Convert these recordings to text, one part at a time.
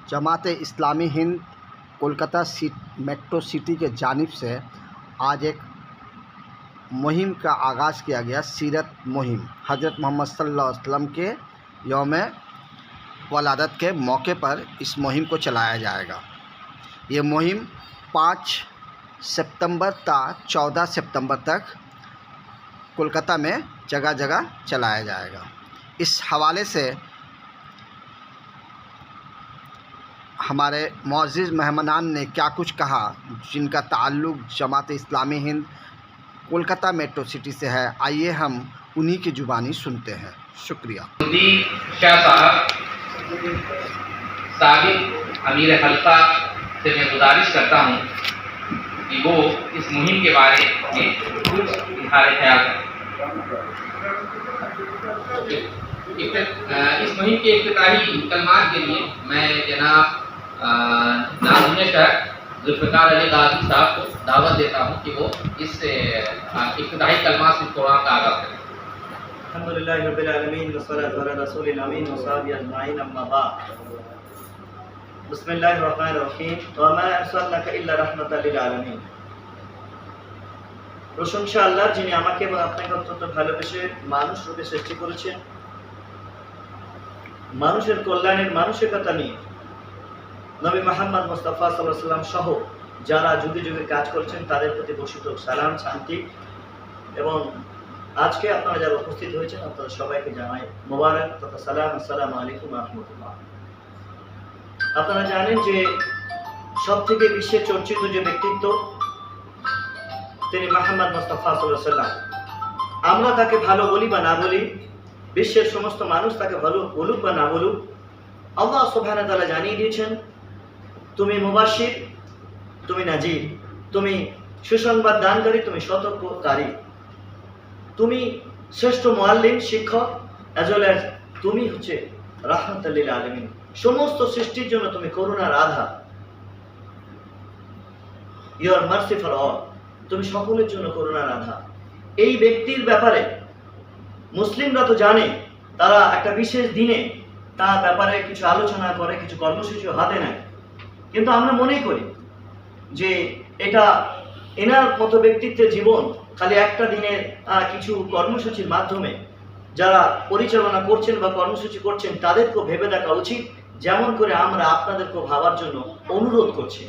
Jamaat Islami Hind Kolkata metro city के जानिब से आज एक मुहिम का आगाज़ किया गया। सीरत मुहिम हज़रत मोहम्मद सल्लल्लाहु अलैहि वसल्लम के यौम वलादत के मौके पर इस मुहिम को चलाया जाएगा। ये मुहिम 5 सितंबर ता 14 सितंबर तक कोलकाता में जगह जगह चलाया जाएगा। इस हवाले से हमारे मुअज़्ज़िज़ मेहमानान ने क्या कुछ कहा, जिनका ताल्लुक़ जमात इस्लामी हिंद कोलकाता मेट्रो सिटी से है, आइए हम उन्हीं की ज़ुबानी सुनते हैं। शुक्रिया। शाह साहब साबिक़ अमीर हल्का से मैं गुजारिश करता हूँ कि वो इस मुहिम के बारे में कुछ इज़हार ख्याल करें। इस मुहिम के इफ्तिताही कलमात के लिए मैं जनाब शहर जुल्फ़िकार अली गाज़ी साहब को दावत देता हूँ कि वो इस इफ्तिताही कलमात से कुरान का आगाज़ करें। अल्हम्दुलिल्लाहि रब्बिल आलमीन वस्सलातु अला रसूलिल अमीन व सहाबिहि अजमाइन अम्मा बाद। बिस्मिल्लाहिर रहमानिर रहीम व मा अरसलनाका इल्ला रहमाताल लिल आलामीन। প্রশংসা আল্লাহর, যিনি আমাকে এবং আপনাকে অত্যন্ত ভালোবেসে মানুষ রূপে সৃষ্টি করেছেন। মানুষের কল্যাণের মানসিকতা নিয়ে নবী মুহাম্মদ মুস্তাফা সাল্লাল্লাহু আলাইহি ওয়াসাল্লাম সহ যারা যুগে যুগে কাজ করছেন তাদের প্রতি বর্ষিত সালাম, শান্তি এবং আজকে আপনারা যারা উপস্থিত হয়েছেন আপনাদের সবাইকে জানাই মোবারক তথা সালাম। আসসালামু আলাইকুম ওয়া রাহমাতুল্লাহ। আপনারা জানেন যে সবথেকে বিশ্বে চর্চিত যে ব্যক্তিত্ব তিনি মুহাম্মদ মুস্তাফা সাল্লাল্লাহু আলাইহি ওয়াসাল্লাম। আমরা তাকে ভালো বলি বা না বলি, বিশ্বের সমস্ত মানুষ তাকে ভালো বলুক বা না বলুক, আল্লাহ সুবহানাহু ওয়া তাআলা জানিয়ে দিয়েছেন তুমি মুবাশশির, তুমি নাজির, তুমি সুসংবাদ দানকারী, তুমি সতর্ককারী, তুমি শ্রেষ্ঠ মুআল্লিম, শিক্ষক, অ্যাজ ওয়েল অ্যাজ তুমি হচ্ছে রাহমাতুল লিল আলামিন। সমস্ত সৃষ্টির জন্য তুমি করুণার আধার। You are mercy for all, তুমি সকলের জন্য করুণার আধার। এই ব্যক্তির ব্যাপারে মুসলিমরা তো জানে, তারা একটা বিশেষ দিনে তার ব্যাপারে কিছু আলোচনা করে, কিছু কর্মসূচি হাতে নেয়। কিন্তু আমরা মনে করি যে এটা এনার মতো ব্যক্তিত্বের জীবন খালি একটা দিনের কিছু কর্মসূচির মাধ্যমে যারা পরিচালনা করছেন বা কর্মসূচি করছেন তাদেরকেও ভেবে দেখা উচিত, যেমন করে আমরা আপনাদেরকেও ভাবার জন্য অনুরোধ করছি।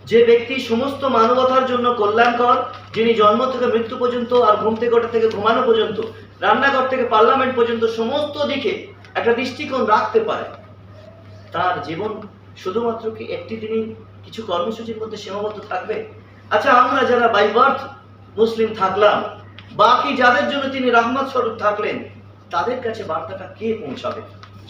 যে ব্যক্তি সমস্ত মানবতার জন্য কল্যাণকর, যিনি জন্ম থেকে মৃত্যু পর্যন্ত আর ঘুম থেকে ওঠা থেকে ঘুমানো পর্যন্ত, রান্নাঘর থেকে পার্লামেন্ট পর্যন্ত সমস্ত দিকে একটা দৃষ্টিকোণ রাখতে পারে, তার জীবন শুধুমাত্র কি একটি দিনই কিছু কর্মসূচির মধ্যে সীমাবদ্ধ থাকবে? আচ্ছা, আমরা যারা বাই বার্থ মুসলিম থাকলাম, বাকি যাদের জন্য তিনি রহমত স্বরূপ থাকলেন, তাদের কাছে বার্তাটা কে পৌঁছাবে?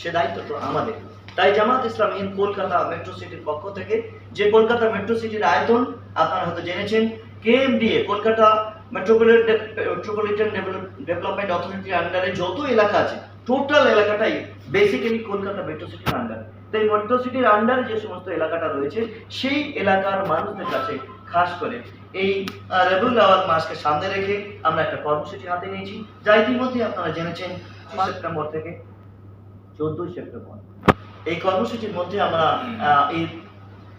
সে দায়িত্ব তো আমাদের। তাই জামাত ইসলামী হিন্দ কলকাতা মেট্রো সিটির পক্ষ থেকে, যে কলকাতা মেট্রো সিটির আয়তন আপনারা হয়তো জেনেছেন, কেএমডিএ কলকাতা মেট্রোপলিটন ডেভেলপমেন্ট অথরিটির আন্ডারে যত এলাকা আছে, টোটাল এলাকাটাই বেসিক্যালি কলকাতা মেট্রো সিটির আন্ডারে। তাই মেট্রো সিটির আন্ডারে যে সমস্ত এলাকাটা রয়েছে সেই এলাকার মানুষদের কাছে খাস করে এই রবিউল আউয়াল মাসকে সামনে রেখে আমরা একটা কর্মসূচি হাতে নিয়েছি, যা ইতিমধ্যে আপনারা জেনেছেন 5 সেপ্টেম্বর থেকে 14 সেপ্টেম্বর। এই কর্মসূচির মধ্যে আমরা এই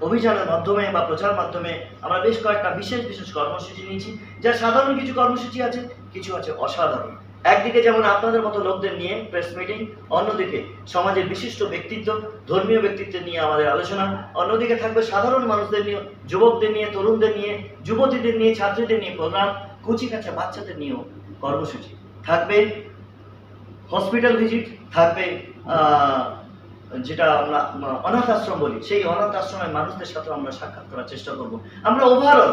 অভিযানের মাধ্যমে বা প্রচার মাধ্যমে আমরা বেশ কয়েকটা বিশেষ কর্মসূচি নিয়েছি, যা সাধারণ কিছু কর্মসূচি আছে, কিছু আছে অসাধারণ। একদিকে যেমন আপনাদের মতো লোকদের নিয়ে প্রেস মিটিং, অন্যদিকে সমাজের বিশিষ্ট ব্যক্তিত্ব, ধর্মীয় ব্যক্তিত্বের নিয়ে আমাদের আলোচনা, অন্যদিকে থাকবে সাধারণ মানুষদের নিয়ে, যুবকদের নিয়ে, তরুণদের নিয়ে, যুবতীদের নিয়ে, ছাত্রীদের নিয়ে প্রোগ্রাম, কুচিকাঁচা বাচ্চাদের নিয়েও কর্মসূচি থাকবে, হসপিটাল ভিজিট থাকবে, যেটা আমরা অনাথ আশ্রম বলি, সেই অনাথ আশ্রমের মানুষদের সাথে আমরা সাক্ষাৎ করার চেষ্টা করব। আমরা ওভারঅল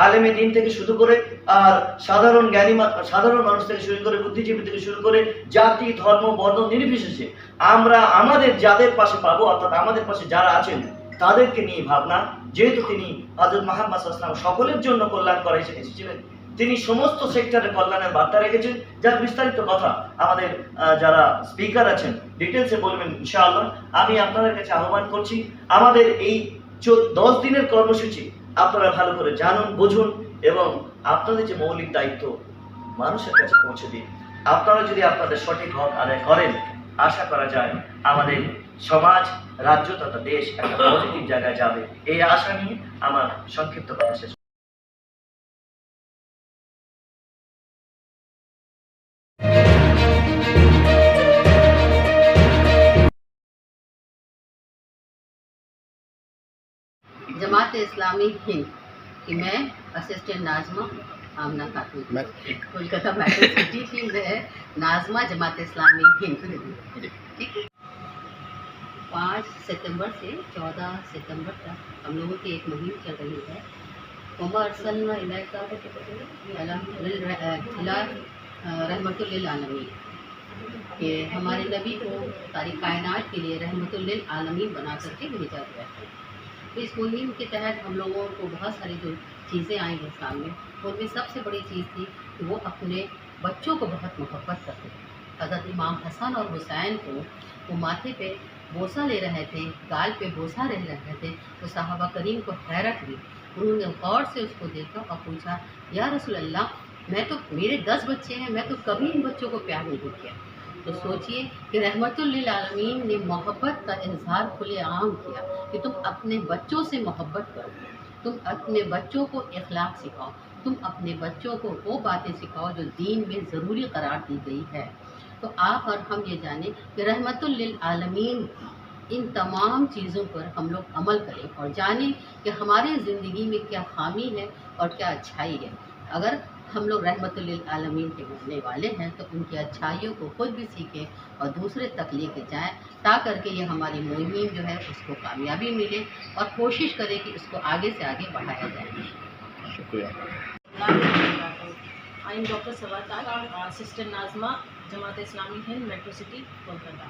আলেমে দিন থেকে শুরু করে আর সাধারণ জ্ঞানী সাধারণ মানুষ থেকে শুরু করে, বুদ্ধিজীবী থেকে শুরু করে, জাতি, ধর্ম, বর্ণ নির্বিশেষে আমরা আমাদের যাদের পাশে পাবো, অর্থাৎ আমাদের পাশে যারা আছেন তাদেরকে নিয়ে ভাবনা। যেহেতু তিনি হযরত মুহাম্মদ সাল্লাল্লাহু আলাইহি ওয়াসাল্লাম সকলের জন্য কল্যাণ করা এসেছিলেন, তিনি সমস্ত সেক্টরে কল্যাণের বার্তা রেখেছেন, যার বিস্তারিত কথা আমাদের যারা স্পিকার আছেন ডিটেলসে বলবেন ইনশাআল্লাহ। আমি আপনাদের কাছে আহ্বান করছি, আমাদের এই 10 দিনের কর্মসূচি আপনারা ভালো করে জানুন, বুঝুন এবং আপনাদের যে মৌলিক দায়িত্ব মানুষের কাছে পৌঁছে দিন। আপনারা যদি আপনাদের সঠিক হক আদায় করেন, আশা করা যায় আমাদের সমাজ, রাজ্য তথা দেশ একটা পজিটিভ জায়গায় যাবে, এই আশা নিয়ে আমার সংক্ষিপ্ত কথা শেষ। जमात इस्लामी हिंद कि मैं असिस्टेंट नाजमा आमना खातून मैं कोलकाता मेट्रो सिटी की मैं नाजमा जमात इस्लामी हिंद। ठीक है। 5 सितंबर से 14 सितंबर तक हम लोगों की एक मुहिम चल रही है। रहमतुल लिल आलमीन कि हमारे नबी को सारी कायनात के लिए रहमतुल लिल आलमीन बना करके भेजा गया है। इस मुहिम के तहत हम लोगों को बहुत सारी जो चीज़ें आई हैं सामने, उनमें सबसे बड़ी चीज़ थी कि वो अपने बच्चों को बहुत मोहब्बत करते थे। हज़रत इमाम हसन और हुसैन को वो माथे पे बोसा ले रहे थे, गाल पे बोसा ले रहे थे, तो साहबा करीम को हैरत हुई। उन्होंने गौर से उसको देखा और पूछा, या रसूल अल्लाह, मैं तो मेरे 10 बच्चे हैं, मैं तो कभी इन बच्चों को प्यार नहीं किया। तो सोचिए कि रहमतुल लिल आलमीन ने मोहब्बत का इजहार खुलेआम किया कि तुम अपने बच्चों से मोहब्बत करो, तुम अपने बच्चों को इखलाक सिखाओ, तुम अपने बच्चों को वो बातें सिखाओ जो दीन में ज़रूरी करार दी गई है। तो आप और हम ये जानें कि रहमतुल लिल आलमीन इन तमाम चीज़ों पर हम लोग अमल करें और जानें कि हमारे ज़िंदगी में क्या खामी है और क्या अच्छाई है। अगर हम लोग रहमतुल लिल आलमीन के बनने वाले हैं तो उनकी अच्छाइयों को खुद भी सीखें और दूसरे तक लेके जाएँ, ता करके ये हमारी मुहिम जो है उसको कामयाबी मिले और कोशिश करें कि इसको आगे से आगे बढ़ाया जाए। शुक्रिया। I am Dr. Sawatar, Assistant Nazma, Jamaat Islami Hind, Metro City, Kolkata.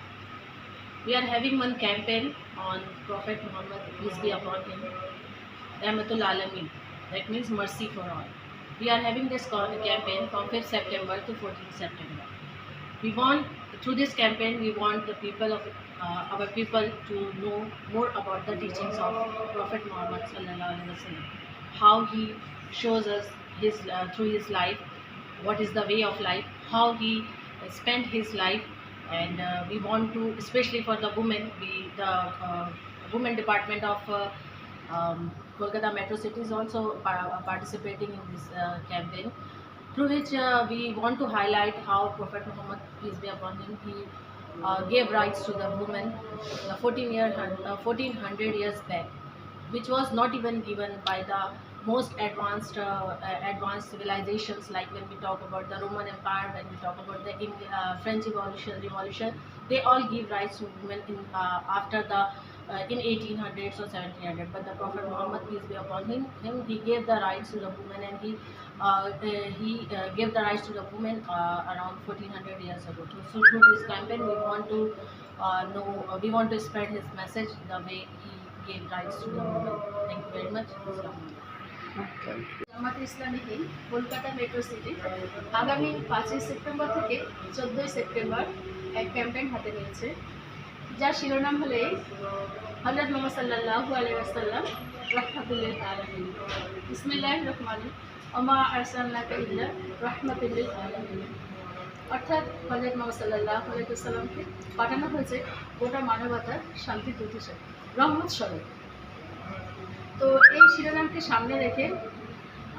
We are having one campaign on Prophet Muhammad, peace be upon him, Rahmatul Alameen, that means mercy for all. We are having this campaign from 5th September to 14th September. We want, through this campaign, we want the people of our people to know more about the teachings of Prophet Muhammad sallallahu alaihi wasallam, how he shows us his through his life, what is the way of life, how he spent his life, and we want to, especially for the women, the women department of Kolkata Metro City is also participating in this campaign, through which we want to highlight how Prophet Muhammad, peace be upon him, he gave rights to the women 1400 years back, which was not even given by the most advanced civilizations, like when we talk about the Roman Empire, when we talk about the French Revolution, they all give rights to women after the in 1800s or 1700s. But the Prophet Muhammad, peace be upon him, he gave the rights to the women, and he gave the rights to the women around 1400 years ago. So through this campaign, we want to spread his message the way he gave rights to the women. Thank you very much. Jamaat Islami Hind Kolkata metro city আগামী 5 September থেকে 14 September এক campaign হাতে নিয়েছে, যার শিরোনাম হলে হযরত মুহাম্মদ সাল্লাল্লাহু আলাইহি ওয়াসাল্লাম রাহমাতুল লিল আলামিন। বিসমিল্লাহির রহমানির ওমা আরসালনাকা ইল্লা রাহমাতুল লিল আলামিন। অর্থাৎ হযরত মুহাম্মদ সাল্লাল্লাহু আলাইহি ওয়াসাল্লামকে পাঠানো হয়েছে গোটা মানবতার শান্তি দূত হিসেবে, রহমত স্বরূপ। তো এই শিরোনামকে সামনে রেখে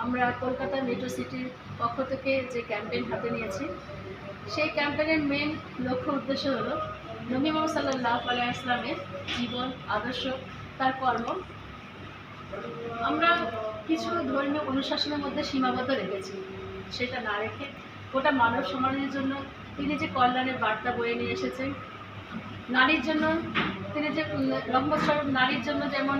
আমরা কলকাতা মেট্রো সিটির পক্ষ থেকে যে ক্যাম্পেইন হাতে নিয়েছি, সেই ক্যাম্পেইনের মেন লক্ষ্য উদ্দেশ্য হলো নবী মুহাম্মদ সাল্লাল্লাহু আলাইহি ওয়াসাল্লামের জীবন আদর্শ, তার কর্ম আমরা কিছু ধর্মীয় অনুশাসনের মধ্যে সীমাবদ্ধ রেখেছি, সেটা না রেখে গোটা মানব সমাজের জন্য তিনি যে কল্যাণের বার্তা বয়ে নিয়ে এসেছেন, নারীর জন্য তিনি যে রহমত স্বরূপ, নারীর জন্য যেমন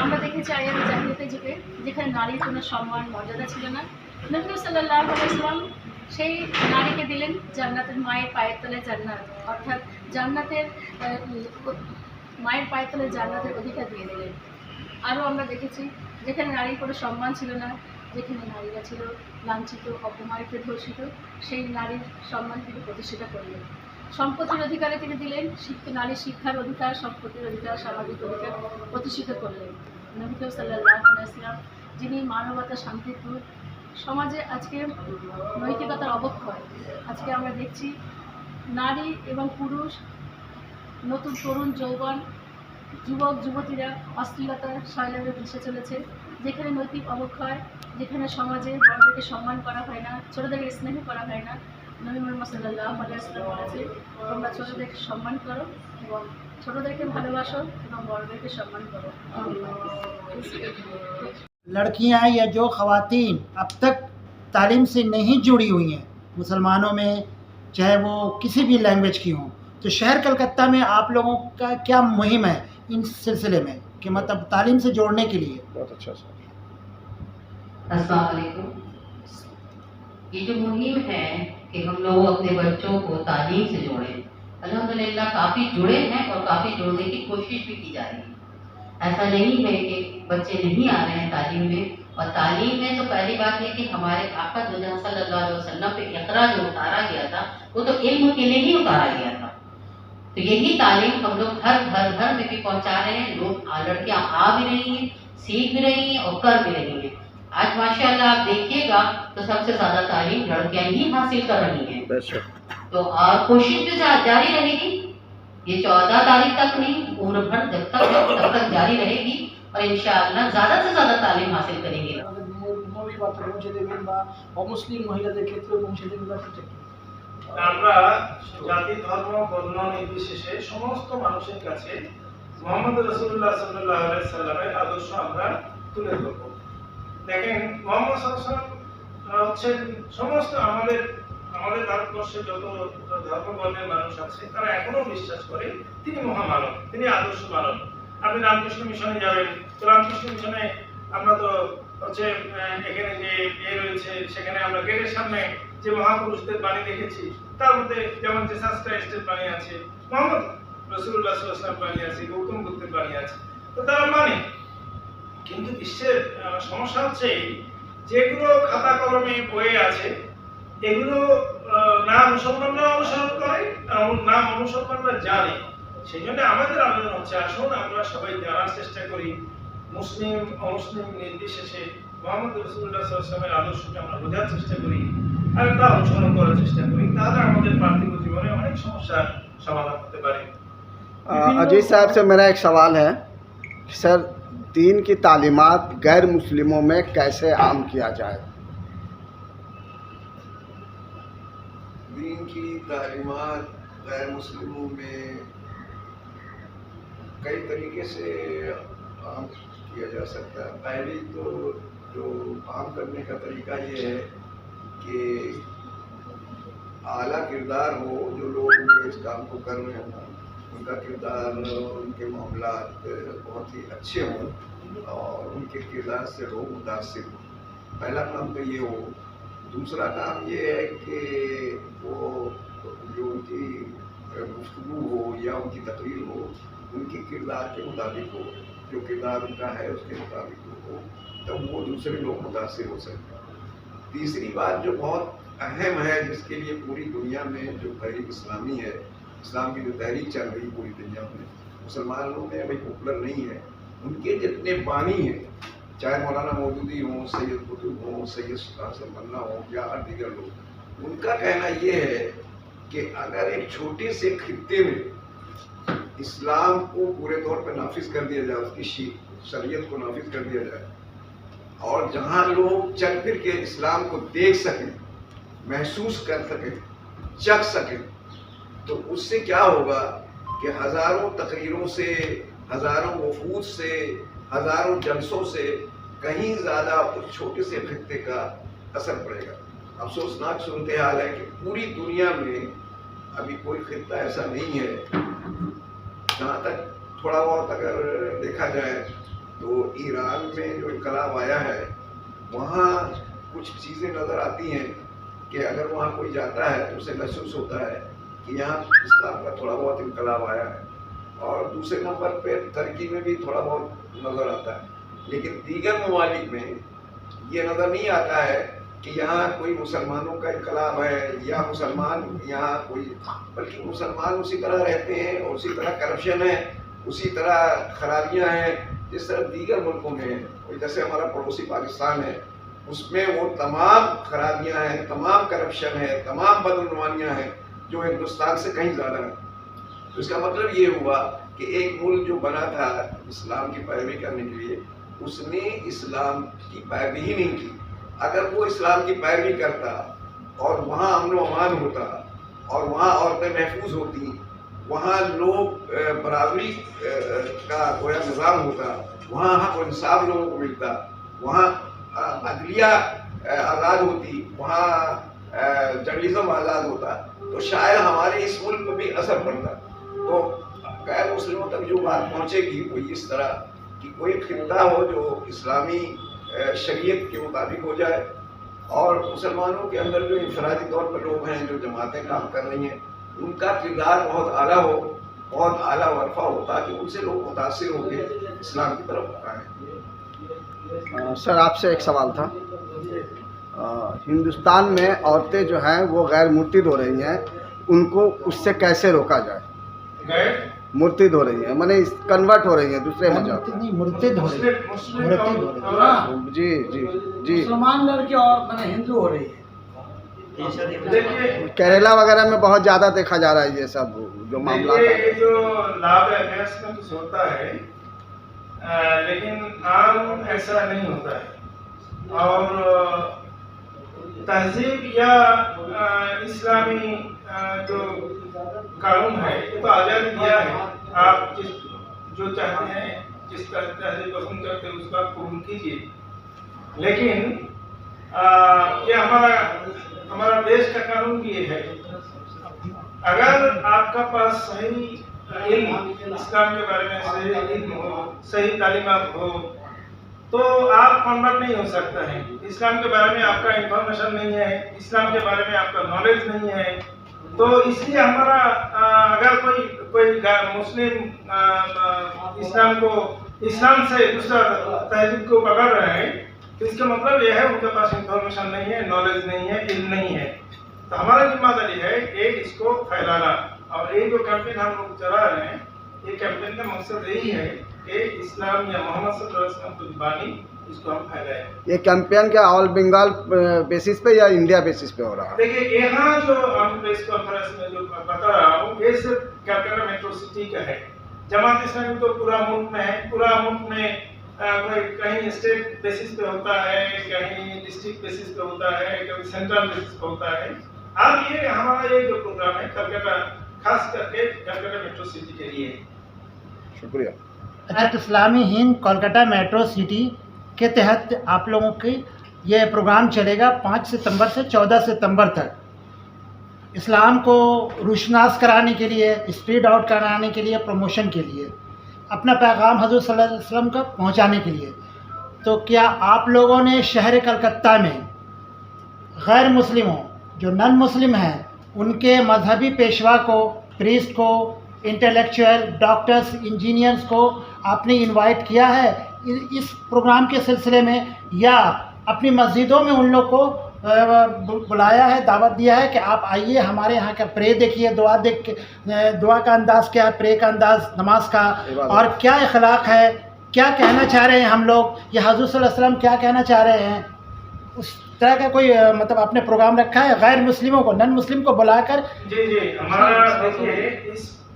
আমরা দেখেছি আইয়ামে জাহিলিয়াতের যুগে যেখানে নারীর কোনো সম্মান মর্যাদা ছিল না, নবী সাল্লাল্লাহু আলাইহি ওয়াসাল্লাম সেই নারীকে দিলেন জান্নাতের মায়ের পায়ের তলে জান্নাত, অর্থাৎ জান্নাতের মায়ের পায়ের তলে জান্নাতের অধিকার দিয়ে দিলেন। আরও আমরা দেখেছি যেখানে নারীর কোনো সম্মান ছিল না, যেখানে নারীরা ছিল লাঞ্ছিত, অপমানিত, ধর্ষিত, সেই নারীর সম্মান তিনি প্রতিষ্ঠিত করলেন। সম্পত্তির অধিকারে তিনি দিলেন, নারীর শিক্ষার অধিকার, সম্পত্তির অধিকার, সামাজিক অধিকার প্রতিষ্ঠিত করলেন। নবী সাল্লাল্লাহু আলাইহি ওয়াসাল্লাম যিনি মানবতা, শান্তির দূত। সমাজে আজকে নৈতিকতার অবক্ষয়, আজকে আমরা দেখছি নারী এবং পুরুষ নতুন তরুণ যৌবন যুবক যুবতীরা অশ্লীলতার শৈলাবে ভেসে চলেছে, যেখানে নৈতিক অবক্ষয়, যেখানে সমাজে বড়দেরকে সম্মান করা হয় না, ছোটদেরকে স্নেহ করা হয় না। নবী মুহাম্মদ সাল্লাল্লাহু আলাইহি ওয়াসাল্লাম বলেছে, তোমরা ছোটদেরকে সম্মান করো এবং ছোটদেরকে ভালোবাসো এবং বড়দেরকে সম্মান করো। लड़कियां या जो ख़वातीन अब तक तालीम से नहीं जुड़ी हुई हैं मुसलमानों में, चाहे वो किसी भी लैंग्वेज की हों, तो शहर कलकत्ता में आप लोगों का क्या मुहिम है इन सिलसिले में कि मतलब तालीम से जोड़ने के लिए? बहुत अच्छा सर। अस्सलाम वालेकुम। ये जो मुहिम है कि हम लोग अपने बच्चों को तालीम से जोड़ें, अल्हम्दुलिल्लाह काफ़ी जुड़े हैं और काफ़ी जोड़ने की कोशिश भी की जा रही है। ऐसा नहीं है कि बच्चे नहीं आ रहे हैं तालीम में, और तालीम में तो पहली बात है कि हमारे आका दो जहां सल्लल्लाहु अलैहि वसल्लम पे इक़रा जो उतारा गया था वो तो इल्म के लिए ही उतारा गया था। तो यही तालीम हम लोग घर में भी पहुंचा रहे हैं। लोग लड़कियां आ भी रही हैं, सीख भी रही हैं और कर भी रही हैं। आज माशाल्लाह आप देखिएगा तो सबसे ज़्यादा तालीम लड़कियां ही हासिल कर रही हैं। तो और कोशिश भी जारी रहेगी, ये 14 तारीख तक नहीं, उम्र भर जब तक जारी रहेगी और इंशाअल्लाह ज़्यादा से ज़्यादा तालीम हासिल करेंगे। নবীর বার্তা পৌঁছে দেবেন বা অমুসলিম মহিলাদের ক্ষেত্রেও পৌঁছে দেবেন ব্যাপারটা কি? আমরা জাতি ধর্ম বর্ণ নির্বিশেষে সমস্ত মানুষের কাছে মুহাম্মদ রাসূলুল্লাহ সাল্লাল্লাহু আলাইহি সাল্লামের আদর্শ আমরা তুলে ধরব। দেখেন মুহাম্মদ সাল্লাল্লাহু আলাইহি সাল্লাম হচ্ছেন সমস্ত আমাদের ভারতবর্ষে যত ধর্ম বর্ণের মানুষ আছে তারা এখনো বিশ্বাস করে তিনি মহামানব, তিনি আদর্শ মানব। আপনি রামকৃষ্ণ মিশনে যাবেন, তো রামকৃষ্ণ মিশনে আমরা তো হচ্ছে এখানে যে রয়েছে সেখানে আমরা গেটের সামনে যে মহাপুরুষদের বাণী দেখেছি, তার মধ্যে যেমন জেসাস ক্রাইস্টের বাণী আছে, মুহাম্মদ রাসূলুল্লাহ সাল্লাল্লাহু আলাইহি ওয়াসাল্লাম বাণী আছে, গৌতম বুদ্ধের বাণী আছে, তো তারা মানে। কিন্তু বিশ্বের সমস্যা হচ্ছে যেগুলো খাতা কলমে বইয়ে আছে এগুলো না মুসলমানরা অনুসরণ করে না মুসলমানরা জানে। সেই জন্য আমাদের আবেদন হচ্ছে আসুন আমরা সবাই জানার চেষ্টা করি, মুসলিম অমুসলিম নির্বিশেষে মুহাম্মদ রাসূলুল্লাহ সাল্লাল্লাহু আলাইহি ওয়াসাল্লামের আদর্শকে আমরা বোঝার চেষ্টা করি আর তা অনুসরণ করার চেষ্টা করি, তাহলে আমাদের পার্থিব জীবনে অনেক সমস্যার সমাধান হতে পারে। अजीज साहब से मेरा एक सवाल है कि सर दीन की तालीमात गैर मुस्लिमों में कैसे आम किया जाए? दीन की तालीमात गैर मुस्लिमों में कई तरीके से आम किया जा सकता है। पहली तो जो आम करने का तरीका ये है कि आला किरदार हो, जो लोग इस काम को कर रहे हों उनका किरदार, उनके मामलात बहुत ही अच्छे हों और उनके किरदार से लोग मुतासिर हों। पहला काम तो ये हो। दूसरा काम ये है कि वो जो उनकी गुफ्तगू हो या उनकी तकरीर हो उनके किरदार के मुताबिक हो, जो किरदार उनका है उसके मुताबिक हो, तब वो दूसरे लोग मुतासिर हो सकते हैं। तीसरी बात जो बहुत अहम है, जिसके लिए पूरी दुनिया में जो तहरीक इस्लामी है, इस्लाम की जो तहरीक चल रही पूरी दुनिया में, मुसलमानों में अभी पॉपुलर नहीं है, उनके जितने बानी हैं, चाहे मौलाना मौदूदी हों, सैयद कुतुब हों, सैयद कासिम मन्ना हों या दीगर लोग, उनका कहना ये है कि अगर एक छोटे से खित्ते में इस्लाम को पूरे तौर पर नाफिज कर दिया जाए, उसकी शरीयत को नाफिज कर दिया जाए और जहाँ लोग चल फिर के इस्लाम को देख सकें, महसूस कर सकें, चख सकें, तो उससे क्या होगा कि हज़ारों तकरीरों से, हज़ारों वफूद से, हज़ारों जलसों से कहीं ज़्यादा उस छोटे से खित्ते का असर पड़ेगा। अफसोसनाक सूरत हाल है कि पूरी दुनिया में अभी कोई खित्ता ऐसा नहीं है, जहाँ तक थोड़ा बहुत अगर देखा जाए तो ईरान में जो इनकलाब आया है वहाँ कुछ चीज़ें नज़र आती हैं कि अगर वहाँ कोई जाता है तो उसे महसूस होता है कि यहाँ इस्लाम का थोड़ा बहुत इनकलाब आया है। और दूसरे नंबर पे तुर्की में भी थोड़ा बहुत नज़र आता है, लेकिन दीगर ममालिक में ये नज़र नहीं आता है कि यहाँ कोई मुसलमानों का इनकलाब है या मुसलमान यहाँ कोई, बल्कि मुसलमान उसी तरह रहते हैं और उसी तरह करप्शन है, उसी तरह खराबियाँ हैं जिस तरह दीगर मुल्कों में है। जैसे हमारा पड़ोसी पाकिस्तान है, उसमें वो तमाम खराबियाँ हैं, तमाम करप्शन है, तमाम बदउनवानियाँ हैं जो हिंदुस्तान से कहीं ज़्यादा है। तो इसका मतलब ये हुआ कि एक मुल्क जो बना था इस्लाम की पैरवी करने के लिए, उसने इस्लाम की पैरवी ही नहीं की। अगर वो इस्लाम की पैरवी करता और वहाँ अमन व अमान होता और वहाँ औरतें महफूज होती, वहाँ लोग बराबरी का कोई निज़ाम होता, वहाँ हक और इंसाफ लोगों को मिलता, वहाँ अदलिया आज़ाद होती, वहाँ जर्नलिज्म आज़ाद होता, तो शायद हमारे इस मुल्क पर भी असर पड़ता। तो गैर मुस्लिमों तक जो बात पहुँचेगी वो इस तरह कि कोई खित्ता हो जो इस्लामी शरीयत के मुताबिक हो जाए, और मुसलमानों के अंदर जो इंफरादी तौर पर लोग हैं, जो जमातें काम कर रही हैं, उनका किरदार बहुत आला हो, बहुत आला वरफा हो, ताकि उनसे लोग मुतासिर होकर इस्लाम की तरफ आएँ। सर आपसे एक सवाल था। हिंदुस्तान में औरतें जो हैं वो गैर मुर्तिद हो रही हैं, उनको उससे कैसे रोका जाए? गैर मुर्तिद हो रही है, माने कन्वर्ट हो रही है दूसरे मजहब। नहीं, मुर्तिद हो रही है। मुर्तिद हो रही है। हाँ। जी जी जी। मुसलमान लड़की और मैंने हिंदू हो रही है। देखिए, केरला वगैरह में बहुत ज़्यादा देखा जा रहा है ये सब जो मामला ये जो लाभ है गैस में कुछ होता है, लेकिन आम ऐसा नहीं होता है। और तहजीब या इस्लामी जो कानून है ये तो आज़ादी दिया है, आप जो चाहते हैं, जिस तहजीब पसंद करते हैं उसका कबूल कीजिए। लेकिन ये हमारा देश का कानून भी ये है, अगर आपका पास सही इल्म इस्लाम के बारे में सही इल्म हो, सही तालीमात हो, तो आप कन्वर्ट नहीं हो सकता है। इस्लाम के बारे में आपका इंफॉर्मेशन नहीं है, इस्लाम के बारे में आपका नॉलेज नहीं है, तो इसलिए हमारा अगर कोई मुस्लिम इस्लाम से दूसरा तहजीब को पकड़ रहे हैं, तो इसका मतलब यह है उनके पास इंफॉर्मेशन नहीं है, नॉलेज नहीं है, इल्म नहीं है। तो हमारा जिम्मेदारी है कि इसको फैलाना, और ये जो कैंपेन हम लोग चला रहे हैं, ये कैंपेन का मकसद यही है कि इस्लाम या मोहम्मद सल्लल्लाहु अलैहि वसल्लम की जुबानी इसको हम फैलाएं। ये कैंपेन क्या ऑल बंगाल बेसिस पे या इंडिया बेसिस पे हो रहा है? देखिए, यहाँ जो हम प्रेस कॉन्फ्रेंस में जो बता रहा हूँ, ये सिर्फ कलकत्ता मेट्रो सिटी का है। जमात इस्लामी तो पूरा मुल्क में है, पूरा मुल्क में कहीं स्टेट बेसिस पे होता है, कहीं डिस्ट्रिक्ट बेसिस पे होता है, कहीं सेंट्रल बेसिस पे होता है। अब ये हमारा ये जो प्रोग्राम है कलकत्ता, खास करके कलकत्ता मेट्रो सिटी के लिए। शुक्रिया। अच्छा, इस्लामी हिंद कोलकाता मेट्रो सिटी के तहत आप लोगों की ये प्रोग्राम चलेगा 5 सितंबर से 14 सितंबर तक। इस्लाम को रोशनास कराने के लिए, स्प्रेड आउट कराने के लिए, प्रमोशन के लिए, अपना पैगाम हज़रत सल्लल्लाहु अलैहि वसल्लम का पहुंचाने के लिए। तो क्या आप लोगों ने शहर कलकत्ता में गैर मुस्लिमों, जो नन मुस्लिम हैं, उनके मजहबी पेशवा को, प्रीस्ट को, इंटेलेक्चुअल, डॉक्टर्स, इंजीनियर्स को आपने इनवाइट किया है इस प्रोग्राम के सिलसिले में, या अपनी मस्जिदों में उन लोग को बुलाया है, दावत दिया है कि आप आइए हमारे यहाँ का प्रे देखिए, दुआ देख के, दुआ का अंदाज़ क्या है, प्रे का अंदाज़, नमाज का, और क्या अखलाक है, क्या कहना चाह रहे हैं हम लोग, या हज़रत सल्लल्लाहु अलैहि वसल्लम क्या कहना चाह रहे हैं, उस तरह का कोई मतलब आपने प्रोग्राम रखा है गैर मुस्लिमों को, नन मुस्लिम को बुलाकर? जी, हमारा देखिए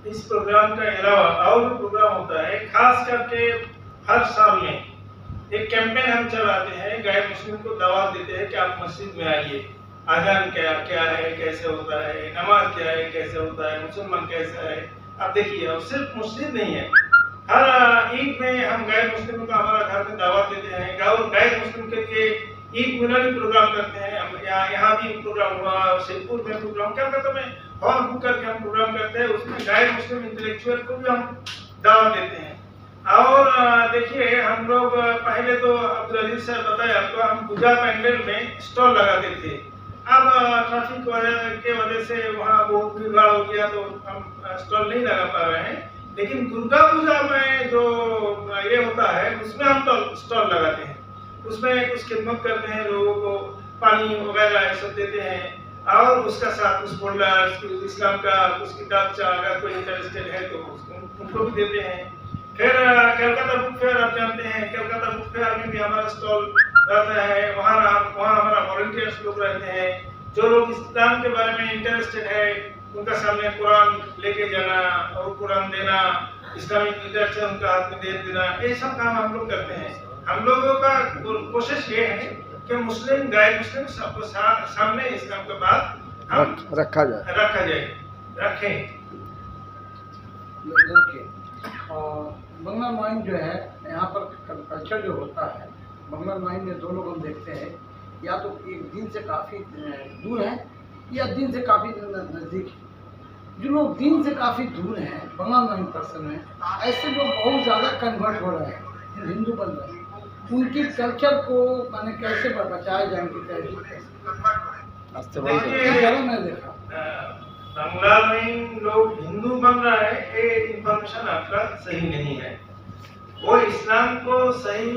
इस प्रोग्राम के अलावा और भी प्रोग्राम होता है। खास करके हर साल में एक कैंपेन हम चलाते हैं, गैर मुस्लिम को दावत देते हैं कि आप मस्जिद में आइए, अजान क्या है, कैसे होता है, नमाज क्या है, कैसे होता है, मुसलमान कैसा है। आप देखिए, और सिर्फ मुस्लिम नहीं है, हर ईद में हम गैर मुस्लिमों को हमारा घर में दावत देते हैं। और गैर मुस्लिम के लिए ईद मिलादी प्रोग्राम करते हैं हम। यहाँ भी प्रोग्राम हुआ, शिवपुर में प्रोग्राम, कलकत्ता में हॉल बुक करके हम प्रोग्राम करते हैं, उसमें गैर मुस्लिम इंटेलेक्चुअल को भी हम दावत देते हैं। और देखिए, हम लोग पहले तो अब्दुल अजीज साहब बताया आपको, हम पूजा पैंडल में स्टॉल लगाते थे। अब ट्रैफिक के वजह से वहाँ बहुत भीड़ भाड़ हो गया, तो हम स्टॉल नहीं लगा पा रहे हैं। लेकिन दुर्गा पूजा में जो ये होता है, उसमें हम स्टॉल लगाते हैं, उसमें कुछ खिदमत करते हैं, लोगों को पानी वगैरह सब देते हैं, और उसका साथ कुछ फोल्डर इस्लाम का कुछ किताब अगर कोई इंटरेस्टेड है तो उनको भी देते हैं। फिर कलकत्ता बुक फेयर, आप जानते हैं, कलकत्ता बुक फेयर में भी हमारा स्टॉल रहता है। वहाँ हमारा वॉलंटियर्स लोग रहते हैं, जो लोग इस्लाम के बारे में इंटरेस्टेड है, उनका सामने कुरान लेके जाना और कुरान देना, इस्लामिक लिटरेचर उनका हाथ में दे देना, ये सब काम हम लोग करते हैं। हम लोगों का कोशिश ये है कि मुस्लिम गैर मुस्लिम सबको सामने इस्लाम का बात हम रखा जाए। रखें। देखिए, बंगला माइन जो है यहाँ पर कल्चर जो होता है, बंगला माइन में दो लोग हम देखते हैं, या तो एक दिन से काफ़ी दूर है या दिन से काफ़ी नज़दीक है। जो लोग दिन से काफ़ी दूर हैं बंगला माइन पर्सन में, ऐसे लोग बहुत ज़्यादा कन्वर्ट हो रहे हैं, हिंदू बन रहे हैं। उनकी कल्चर को मैंने कैसे बचाया जाए, उनकी तहजीब मैंने देखा बांग्ला में लोग हिंदू बन रहा है, ये इंफॉर्मेशन आपका सही नहीं है। वो इस्लाम को सही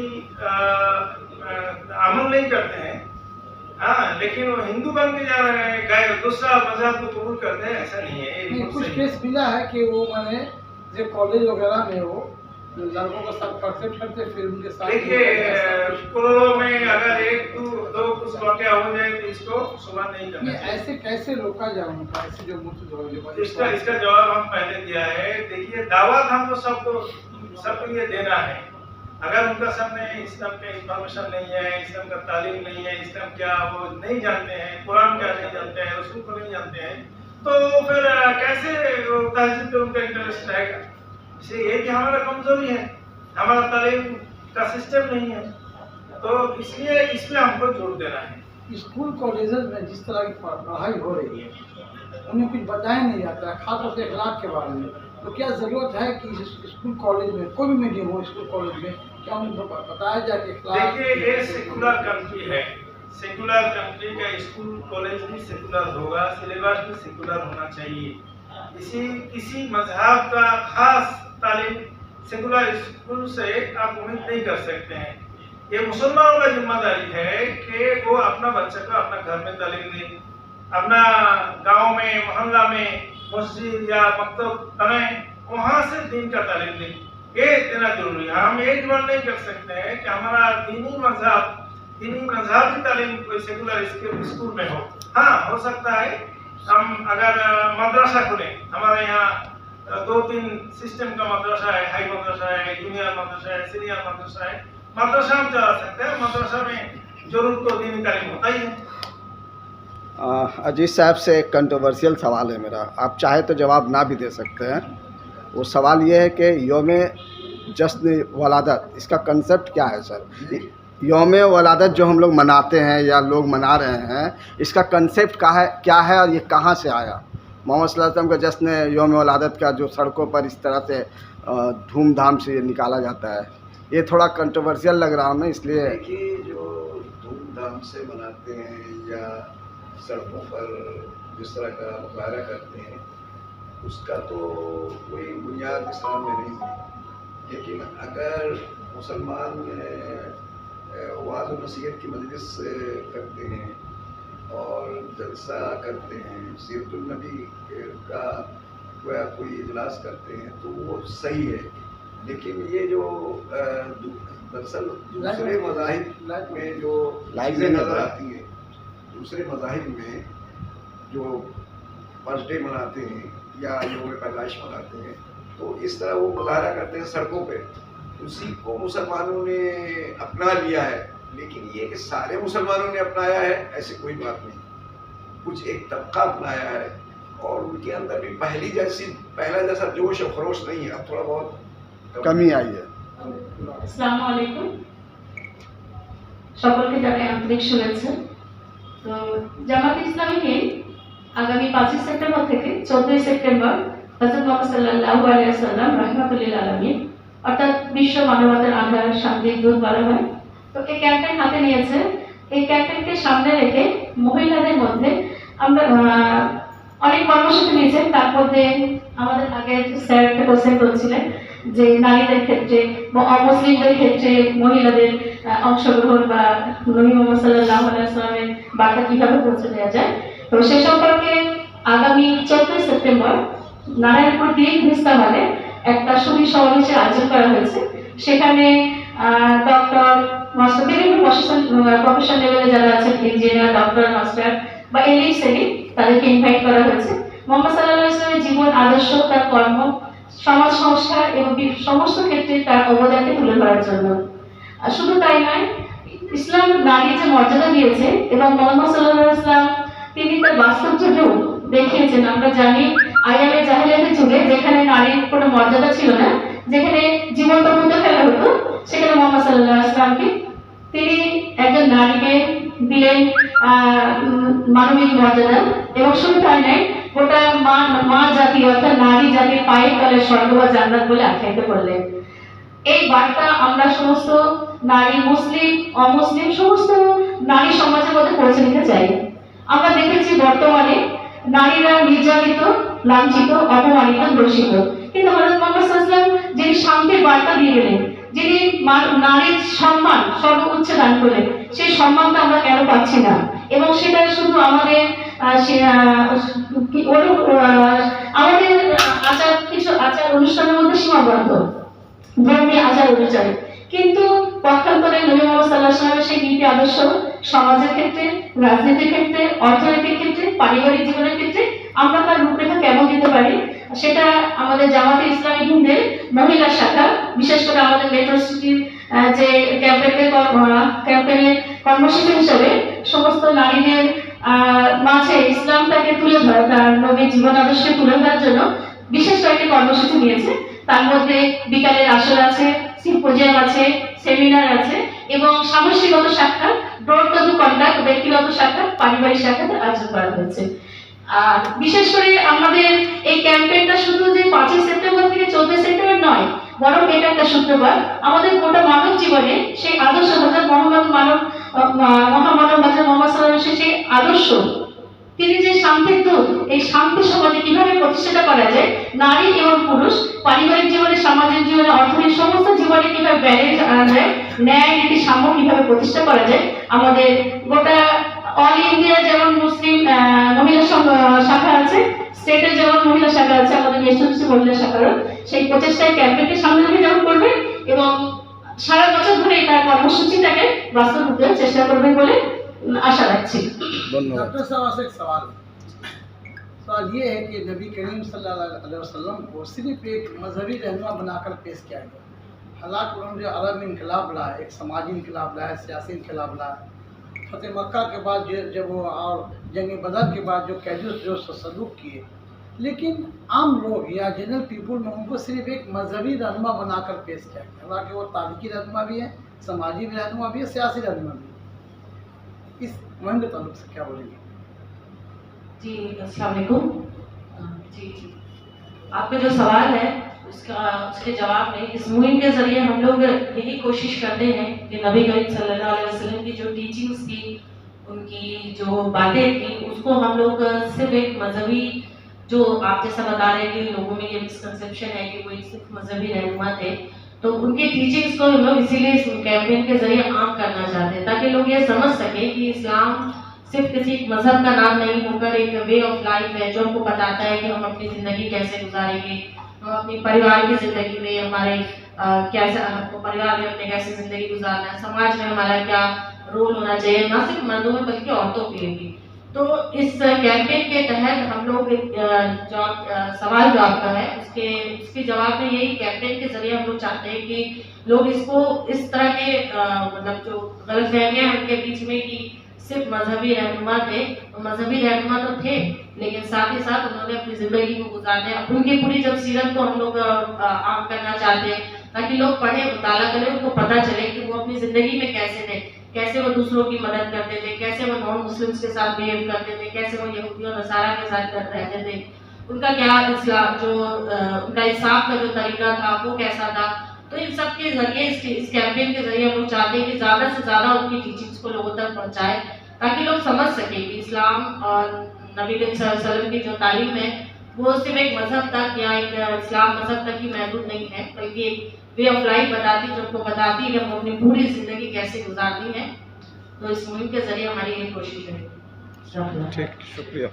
अमल नहीं करते हैं, हाँ, लेकिन वो हिंदू बन के जा रहे हैं, गाय दूसरा मजहब को कबूल करते हैं, ऐसा नहीं है। कुछ केस मिला है कि वो मैंने जो कॉलेज वगैरह में वो लड़कों के साथ परसेप्ट करते, फिर उनके साथ देखिए, स्कूलों में अगर एक दो कुछ वाक़या हो जाए तो इसको सुबह नहीं करना चाहिए। ऐसे कैसे रोका जाए उनका, ऐसे जो मुफ्त इसका जवाब हम पहले दिया है। देखिए, दावत हमको सबको ये देना है। अगर उनका सामने इस्लाम के इंफॉर्मेशन नहीं है, इस्लाम का तालीम नहीं है, इस्लाम क्या वो नहीं जानते हैं, कुरान क्या नहीं जानते हैं, रसूल को नहीं जानते हैं, तो फिर कैसे तहजीब पे उनका इंटरेस्ट रहेगा। इसलिए ये कि हमारा कमजोरी है, हमारा तालीम का सिस्टम नहीं है, तो इसलिए इसमें हमको जोर देना है। स्कूल कॉलेजेस में जिस तरह की पढ़ाई हो रही है उन्हें कुछ बताया नहीं जाता है, खासतौर से अखलाक के बारे में। तो क्या ज़रूरत है कि स्कूल कॉलेज में, कोई भी मीडियम हो स्कूल कॉलेज में, क्या उन्हें बताया जाए कि देखिए, ये सेकुलर कंट्री है, सेकुलर कंट्री का स्कूल कॉलेज भी सेकुलर होगा, सिलेबस भी सेकुलर होना चाहिए। किसी मजहब का खास तालीम सेकुलर स्कूल से आप उम्मीद नहीं कर सकते हैं। ये मुसलमानों का जिम्मेदारी है कि वो अपना बच्चे को अपना घर में तालीम दें, अपना गांव में मोहल्ला में मस्जिद या मकतब बनाएं, वहाँ से दीन का तालीम दें। ये देना जरूरी है। हम ये डिमांड नहीं कर सकते हैं कि हमारा दीनी मजहब की तालीम कोई सेकुलर स्कूल में हो। हाँ, हो सकता है हम अगर मदरसा खुलें, हमारे यहाँ 2-3 सिस्टम का मदरसा है, हाई मदरसा है, जूनियर मदरसा है, सीनियर मदरसा है, मदरसा हम चला सकते हैं। मदरसा में जरूर तो दीनी तालीम होता ही है। अजीज साहब से एक कंट्रोवर्शियल सवाल है मेरा, आप चाहे तो जवाब ना भी दे सकते हैं। वो सवाल ये है कि यौम जश्न वलादत, इसका कंसेप्ट क्या है सर? यौम वलादत जो हम लोग मनाते हैं या लोग मना रहे हैं, इसका कंसेप्ट क्या है और ये कहाँ से आया? मोहम्मद सल्लल्लाहु अलैहि वसल्लम का जश्न यौम वलादत का जो सड़कों पर इस तरह से धूमधाम से निकाला जाता है, ये थोड़ा कंट्रोवर्शियल लग रहा हमें, इसलिए। देखिए, जो धूमधाम से मनाते हैं या सड़कों पर जिस तरह का मुजाहरा करते हैं, उसका तो कोई बुनियाद इस्लाम में नहीं है। लेकिन अगर मुसलमान वाज़ व नसीहत की मजलिस करते हैं और जलसा करते हैं, सीरतुल नबी का कोई इजलास करते हैं, तो वो सही है। लेकिन ये जो दरअसल दूसरे मज़ाहिब में जो चीज़ें नज़र आती हैं, दूसरे मज़ाहिब में जो बर्थडे मनाते हैं या यौम पैदाइश मनाते हैं, तो इस तरह वो मुजाहरा करते हैं सड़कों पे, उसी को मुसलमानों ने अपना लिया है। लेकिन ये कि सारे मुसलमानों ने अपनाया है, ऐसी कोई बात नहीं। कुछ एक तबका अपनाया है और उनके अंदर भी पहला जैसा जोश और खरोश नहीं है, अब थोड़ा बहुत कमी आई है। আসসালামু আলাইকুম, সকলকে জানাই আন্তরিক শুভেচ্ছা। তো জামাত ইসলামী হিন্দ আগামী 5 সেপ্টেম্বর থেকে 14 সেপ্টেম্বর হযরত মুহাম্মদ সাল্লাল্লাহু আলাইহি ওয়াসাল্লাম রাহমাতুল লিল আলামিন অর্থাৎ বিশ্ব মানবতার আধার শান্তির দূত বলা হয়, তো এই ক্যাম্পেইন হাতে নিয়েছে। এই ক্যাম্পেইনকে সামনে রেখে মহিলাদের মধ্যে আমরা অনেক কর্মসূচি নিয়েছেন। তার মধ্যে আমাদের আগে স্যার একটা কোশ্চেন করছিলেন যে নারীদের ক্ষেত্রে বা অমুসলিমদের ক্ষেত্রে মহিলাদের অংশগ্রহণ বা নবী মুহাম্মদ সাল্লাল্লাহু আলাইহি ওয়াসাল্লামের বার্তা কিভাবে পৌঁছে দেওয়া যায়, তো সে সম্পর্কে আগামী 14 সেপ্টেম্বর নারায়ণপুর দিক ভিস্তা হলে একটা সুবি সমাবেশের আয়োজন করা হয়েছে। সেখানে ডক্টর মাস্টার বিভিন্ন প্রফেশন লেভেলে যারা আছেন, ইঞ্জিনিয়ার, ডক্টর, মাস্টার বা এলিট শ্রেণী, তাদেরকে ইনভাইট করা হয়েছে। মোহাম্মদ সাল্লাল্লাহু আলাইহি ওয়াসাল্লামের জীবন আদর্শ, তার কর্ম, সমাজ সংস্কার এবং সমস্ত ক্ষেত্রে তার অবদানকে তুলে ধরার জন্য। আর শুধু তাই নয়, ইসলাম নারীর যে মর্যাদা দিয়েছে এবং মোহাম্মদ সাল্লাল্লাহু আলাইহি ওয়াসাল্লাম তিনি তার বাস্তব যুগেও দেখিয়েছেন। আমরা জানি আইয়ামে জাহেলিয়াতের যুগে যেখানে নারীর কোনো মর্যাদা ছিল না, যেখানে জীবনটা পুঁতে ফেলা হতো, সেখানে মোহাম্মদ সাল্লাল্লাহু আলাইহি ওয়াসাল্লামকে তিনি একজন নারীকে দিলেন মানবিক মর্যাদা। এবং শুধু তাই নয়, গোটা মা জাতি অর্থাৎ নারী জাতির পায়ের তলে স্বর্গ বা জান্নাত বলে আখ্যায়িত করলেন। এই বার্তা আমরা সমস্ত নারী, মুসলিম অমুসলিম সমস্ত নারী সমাজের মধ্যে পৌঁছে দিতে চাই। আমরা দেখেছি বর্তমানে নারীরা নির্যাতিত, লাঞ্ছিত, অপমানিত, দূষিত, কিন্তু হযরত মুহাম্মদ সাল্লাল্লাহু আলাইহি ওয়াসাল্লাম যিনি শান্তির বার্তা দিয়ে গেলেন, যিনি নারীর সম্মান সর্বোচ্চ দান করলেন, সেই সম্মানটা আমরা কেন পাচ্ছি না? এবং সেটা শুধু আমাদের কিছু আচার অনুষ্ঠানের মধ্যে সীমাবদ্ধ, ধর্মীয় আচার অনুযায়ী। কিন্তু পক্ষান্তরে নবী মুহাম্মদ সাল্লাল্লাহু আলাইহি ওয়াসাল্লামের সেই নীতি আদর্শ সমাজের ক্ষেত্রে, রাজনীতির ক্ষেত্রে, অর্থনৈতিক ক্ষেত্রে, পারিবারিক জীবনের ক্ষেত্রে আমরা তার রূপরেখা কেমন দিতে পারি, সেটা আমাদের জামাতে ইসলামী হিন্দের মহিলা শাখা, বিশেষ করে আমাদের মেট্রো সিটির যে ক্যাম্পেইনের কর্মসূচি হিসেবে সমস্ত নারীদের মাঝে ইসলামটাকে তুলে ধরা, তার নবীর জীবন আদর্শকে তুলে ধরার জন্য বিশেষ কয়েকটি কর্মসূচি নিয়েছে। তার মধ্যে বিকালের আসর আছে, সিম্পোজিয়াম আছে, সেমিনার আছে এবং সামষ্টিগত সাক্ষাৎ, ডোর টু কন্ডাক্ট, ব্যক্তিগত সাক্ষাৎ, পারিবারিক সাক্ষাৎ আয়োজন করা হয়েছে। আর বিশেষ করে আমাদের এই ক্যাম্পেইনটা শুধু যে 5 সেপ্টেম্বর থেকে 14 সেপ্টেম্বর নয়, বরং এটা একটা সূত্রপাত আমাদের গোটা মানব জীবনে সেই আদর্শ হযরত মহামানব হযরত মুহাম্মদ সাল্লাল্লাহু আলাইহি ওয়াসাল্লাম সেই আদর্শ, তিনি যে শান্তির দূত, এই শান্তি সমাজে কিভাবে প্রতিষ্ঠা করা যায়, নারী এবং পুরুষ পারিবারিক জীবনে, সামাজিক জীবনে, অর্থনৈতিক সমস্ত জীবনে কিভাবে ব্যালেন্স আনা যায়, ন্যায় নীতি সাম্য কিভাবে প্রতিষ্ঠা করা যায়, আমাদের গোটা অল ইন্ডিয়া যেমন মুসলিম মহিলা শাখা আছে, স্টেটে যেমন মহিলা শাখা আছে, আমাদের নেশনসি মহিলা শাখারও সেই প্রচেষ্টায় ক্যাম্পেইনকে সামনে রেখে যেমন করবে এবং সারা বছর ধরে এই তার কর্মসূচিটাকে বাস্তব রূপ দেওয়ার চেষ্টা করবে বলে आशा रखी। धन्यवाद। डॉक्टर साहब से एक सवाल ये है कि नबी करीम सल्लल्लाहु अलैहि वसल्लम को सिर्फ एक मजहबी रहनुमा बनाकर पेश किया गया। हालांकि उन्होंने जो अरब इनकलाब लाया, एक समाजी इनकलाब लाया, सियासी इनकलाब लाया, फतेह मक्का के बाद जब वो और जंग बदर के बाद जो कैदियों जो सलूक किए, लेकिन आम लोग या जनरल पीपल में उनको सिर्फ एक मजहबी रहनुमा बनाकर पेश किया गया। हालांकि वो तारीखी रहनुमा भी है, समाजी रहनुमा भी है, सियासी रहनुमा भी है। इस मुहिम के ताल्लुक से क्या बोलेंगे? जी अस्सलाम वालेकुम। जी आपका जो सवाल है उसके जवाब में इस मुहिम के ज़रिए हम लोग यही कोशिश करते हैं कि नबी करीम सल्लल्लाहु अलैहि वसल्लम की जो टीचिंग्स की, उनकी जो बातें थी, उसको हम लोग सिर्फ एक मजहबी, जो आप जैसा बता रहे हैं कि लोगों में ये मिसकंसेप्शन है कि वो सिर्फ मजहबी रहनुमा थे, तो उनके टीचिंग्स को हम लोग इसीलिए इस कैंपेन के जरिए आम करना चाहते हैं, ताकि लोग ये समझ सकें कि इस्लाम सिर्फ किसी मजहब का नाम नहीं होकर एक वे ऑफ लाइफ है, जो हमको बताता है कि हम अपनी ज़िंदगी कैसे गुजारेंगे, हम अपनी परिवार की ज़िंदगी में हमारे कैसे, हमको परिवार में अपने कैसे ज़िंदगी गुजारना है, समाज में हमारा क्या रोल होना चाहिए, ना सिर्फ मर्दों में बल्कि औरतों के लिए भी। तो इस कैंपेन के तहत हम लोग सवाल जो आपका है उसके जवाब में यही कैंपेन के जरिए हम लोग चाहते हैं कि लोग इसको इस तरह के मतलब जो गलतफहमियां हैं उनके बीच में कि सिर्फ मजहबी रहनुमा थे, मजहबी रहनुमा तो थे, लेकिन साथ ही साथ उन्होंने अपनी ज़िंदगी को गुजारने, उनकी पूरी जब सीरत को हम लोग आम करना चाहते हैं, ताकि लोग पढ़ें, मुताला करें, उनको पता चले कि वो अपनी ज़िंदगी में कैसे थे, कैसे वो दूसरों की मदद करते थे, कैसे वो नॉन मुस्लिम्स के साथ बिहेव करते थे, कैसे वो यहूदी और नसारा के साथ रहते थे, उनका क्या इस्लाम जो उनका इंसाफ का जो तरीका था वो कैसा था। तो इन सब के जरिए इस कैंपेन के जरिए हम लोग चाहते हैं कि ज़्यादा से ज़्यादा उनकी टीचिंग्स को लोगों तक पहुँचाएं, ताकि लोग समझ सकें कि इस्लाम और नबी करीम सल्लल्लाहु अलैहि वसल्लम की जो तालीम है वो सिर्फ एक मजहब तक या एक इस्लाम मजहब तक ही महदूद नहीं है, बल्कि एक वे ऑफ लाइफ बताती, जो आपको बताती है कि हम अपनी पूरी ज़िंदगी कैसे गुजारनी है। तो इस मुहिम के जरिए हमारी ये कोशिश है। ठीक, शुक्रिया।